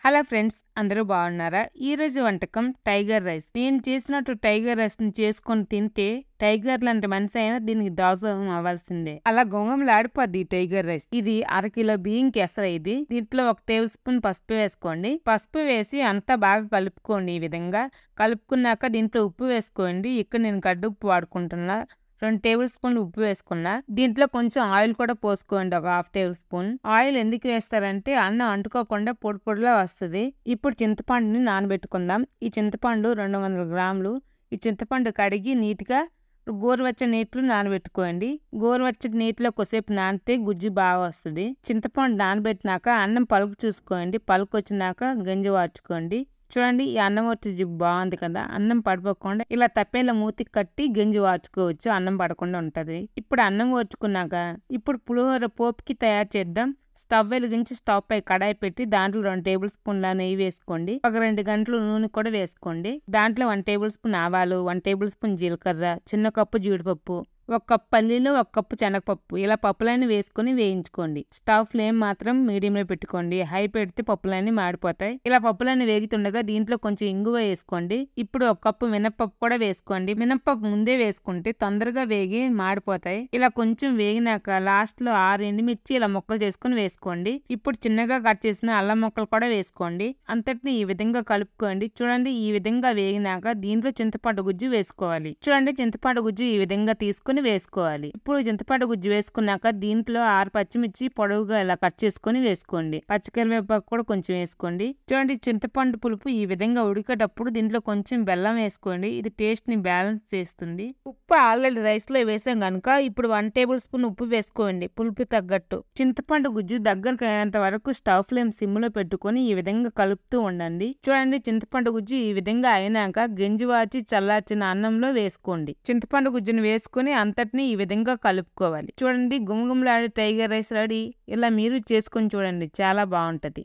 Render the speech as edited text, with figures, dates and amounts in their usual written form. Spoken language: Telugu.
హలో ఫ్రెండ్స్, అందరూ బాగున్నారా? ఈరోజు వంటకం టైగర్ రైస్. నేను చేసినట్టు టైగర్ రైస్ ని చేసుకొని తింటే టైగర్ లాంటి మనిషి అయినా దీనికి దాసోహం అవ్వాల్సిందే. అలా గొంగంలాడిపోద్ది ఈ టైగర్ రైస్. ఇది అరకిలో బియ్యంకి ఎసరు. ఇది దీంట్లో 1 టేబుల్ స్పూన్ పసుపు వేసుకోండి. పసుపు వేసి అంతా బాగా కలుపుకోండి. ఈ విధంగా కలుపుకున్నాక దీంట్లో ఉప్పు వేసుకోండి. ఇక్కడ నేను గడ్డ ఉప్పు వాడుకుంటున్నా. 2 టేబుల్ స్పూన్లు ఉప్పు వేసుకున్నా. దీంట్లో కొంచెం ఆయిల్ కూడా పోసుకోండి, ఒక 1/2 టేబుల్ స్పూన్. ఆయిల్ ఎందుకు వేస్తారంటే అన్నం అంటుకోకుండా పొడి పొడిలా వస్తుంది. ఇప్పుడు చింతపండుని నానబెట్టుకుందాం. ఈ చింతపండు 200 గ్రాములు. ఈ చింతపండు కడిగి నీట్గా గోరువెచ్చని నీటిలో నానబెట్టుకోండి. గోరువెచ్చని నీటిలో కొద్దిసేపు నానితే గుజ్జు బాగా వస్తుంది. చింతపండు నానబెట్టినాక అన్నం పలుకు చూసుకోండి. పలుకు వచ్చినాక గంజి వార్చుకోండి. చూడండి, ఈ అన్నం వచ్చి బాగుంది కదా. అన్నం పడిపోకుండా ఇలా తప్పేలా మూతికి కట్టి గంజి వార్చుకోవచ్చు. అన్నం పడకుండా ఉంటది. ఇప్పుడు అన్నం వార్చుకున్నాక ఇప్పుడు పులిహోర పోపుకి తయారు చేద్దాం. స్టవ్ వెలిగించి స్టవ్ పై కడాయి పెట్టి దాంట్లో 2 టేబుల్ స్పూన్ల నెయ్యి వేసుకోండి. ఒక 2 గంటలు నూనె కూడా వేసుకోండి. దాంట్లో 1 టేబుల్ స్పూన్ ఆవాలు, 1 టేబుల్ స్పూన్ జీలకర్ర, చిన్న కప్పు జీడిపప్పు, 1 కప్పు పల్లీలు, 1 కప్పు శనగపప్పు, ఇలా పప్పులన్నీ వేసుకుని వేయించుకోండి. స్టవ్ ఫ్లేమ్ మాత్రం మీడియంలో పెట్టుకోండి. హై పెడితే పప్పులన్నీ మాడిపోతాయి. ఇలా పప్పులన్నీ వేగుతుండగా దీంట్లో కొంచెం ఇంగువ వేసుకోండి. ఇప్పుడు 1 కప్పు మినపప్పు కూడా వేసుకోండి. మినపప్పు ముందే వేసుకుంటే తొందరగా వేగి మాడిపోతాయి. ఇలా కొంచెం వేగినాక లాస్ట్ లో 6 ఎండుమిర్చి ఇలా ముక్కలు చేసుకుని వేసుకోండి. ఇప్పుడు చిన్నగా కట్ చేసిన అల్లం ముక్కలు కూడా వేసుకోండి. అంతటిని ఈ విధంగా కలుపుకోండి. చూడండి, ఈ విధంగా వేగినాక దీంట్లో చింతపండు గుజ్జు వేసుకోవాలి. చూడండి, చింతపండు గుజ్జు ఈ విధంగా తీసుకుని వేసుకోవాలి. ఇప్పుడు చింతపండు గుజ్జు వేసుకున్నాక దీంట్లో 6 పచ్చిమిర్చి పొడవుగా ఇలా కట్ చేసుకుని వేసుకోండి. పచ్చికరివేపాకు కూడా కొంచెం వేసుకోండి. చూడండి, చింతపండు పులుపు ఈ విధంగా ఉడికేటప్పుడు దీంట్లో కొంచెం బెల్లం వేసుకోండి. ఇది టేస్ట్ ని బ్యాలెన్స్ చేస్తుంది. ఉప్పు ఆల్రెడీ రైస్ లో వేసాం కనుక ఇప్పుడు 1 టేబుల్ స్పూన్ ఉప్పు వేసుకోండి, పులుపు తగ్గట్టు. చింతపండు గుజ్జు దగ్గరకు అయినంత వరకు స్టవ్ ఫ్లేమ్ సిమ్ లో పెట్టుకుని ఈ విధంగా కలుపుతూ ఉండండి. చూడండి, చింతపండు గుజ్జు ఈ విధంగా అయినాక గంజి వాచి చల్లార్చిన అన్నంలో వేసుకోండి. చింతపండు గుజ్జును వేసుకుని అంతటిని ఈ విధంగా కలుపుకోవాలి. చూడండి, గుమగుమలాడే టైగర్ రైస్ రెడీ. ఇలా మీరు చేసుకొని చూడండి, చాలా బాగుంటది.